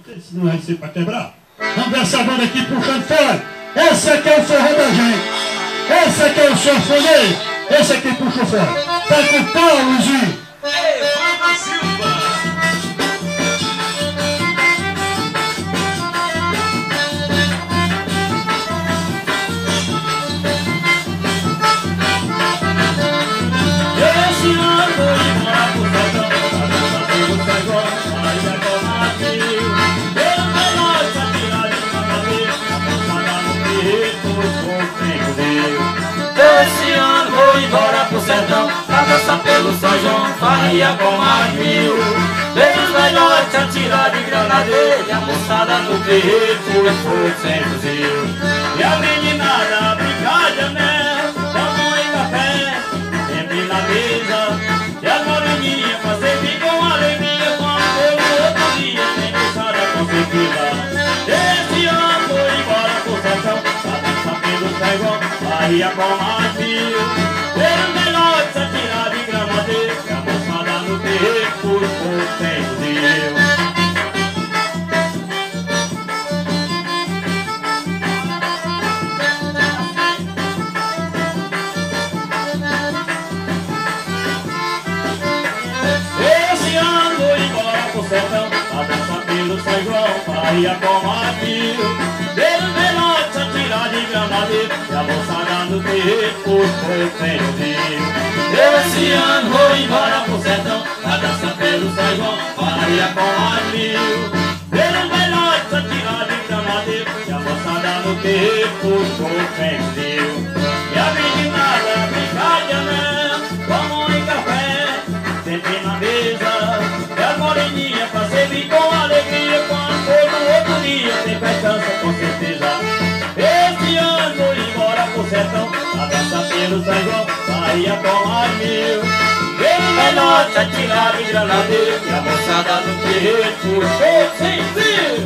Esse não vai ser para quebrar. Vamos ver essa banda aqui puxando fora. Esse aqui é o forró da gente. Esse aqui é o sanfoneiro. Esse aqui puxa fora. Tá com o pau, Luizinho. Evandro Silva. Esse ano vou embora pro sertão, a dança pelo Saigão, mas é como aqui. Pelo menor se atirar de canadeira, a moçada no terreiro, o tempo deu. Esse ano vou embora pro sertão, a dança pelo São João, farria com mais mil. Vejo os velhotes atirar de granadeira, e a moçada no terreiro, fogo sem fuzil. E a meninada brincar de anel, tomam em café, sempre na mesa. E a moreninha pra servir com alegria, com amor no outro dia, sem moçada com certeza. Esse ano vou embora pro sertão, a dança pelo Saigão, farria com mais mil. Vejo os velhotes atirar de granadeira, e a moçada no terreiro, fogo sem fuzil. Sertão, a dança pelo São João, farria com mil. Vejo velotes atirar de granadeira, e a moçada no terreiro, foi sem ouvir. Esse ano vou embora pro sertão, a dança pelo São João, farria com mil. Vejo velotes atirar de granadeira, e a moçada no terreiro, foi sem ouvir. E a meninada brincar de anel, tomam em café, sempre na mesa. E a moreninha pra servir com alegria, com amor no outro dia, tem festança com certeza. Esse ano vou embora pro sertão, a dança pelo São João, farria com mais mil. Veio menor atirar de granadeira, e a moçada no terreiro, puxou sem fio.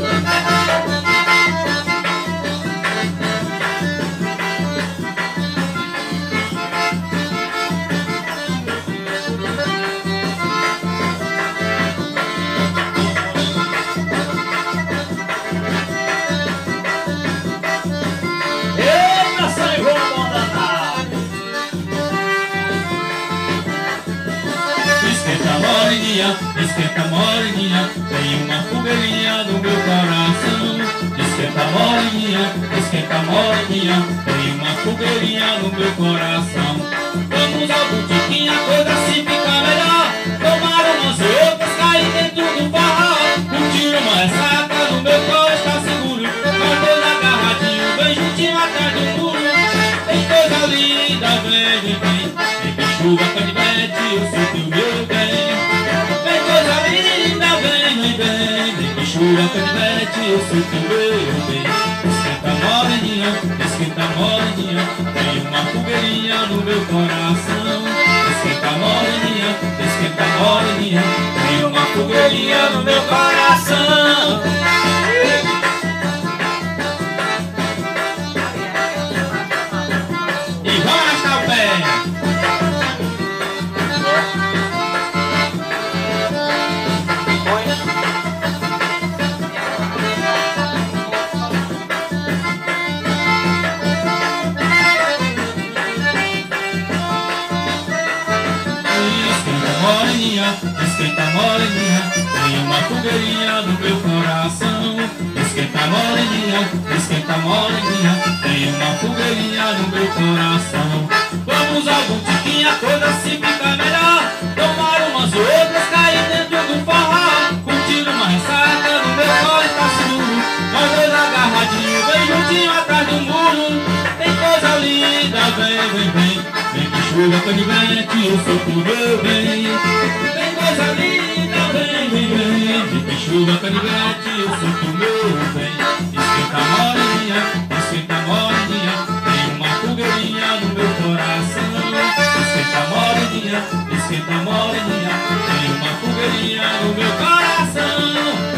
Esquenta moreninha, tem uma fogueirinha no meu coração. Esquenta moreninha, tem uma fogueirinha no meu coração. Vamos ao botiquinho, a coisa se fica melhor. Tomar umas outras, cair dentro do forró. Curtir uma ressaca no meu colo, está seguro. Nós dois agarradinhos, bem juntinho atrás do muro. Tem coisa linda, vem, vem que chuva, canivete, eu sei que o meu bem. Chuva, canivete, eu sou teu bem. Esquenta moreninha, tem uma fogueirinha no meu coração. Esquenta moreninha, tem uma fogueirinha no meu coração. E vamos arrastar o pé. Esquenta moreninha, tem uma fogueirinha no meu coração. Esquenta moreninha, tem uma fogueirinha no meu coração. Vamos ao botiquinho, a coisa se fica melhor. Tomar umas outras, cair dentro do forró. Curtir uma ressaca no meu colo, tá seguro. Nós dois agarradinhos, bem juntinho atrás do muro. Tem coisa linda, vem que chuva, canivete, eu sou pro meu bem. Tem coisa linda, vem que chuva, canivete, eu sou pro meu bem. Esquenta moreninha, tem uma fogueirinha no meu coração. Esquenta moreninha, tem uma fogueirinha no meu coração.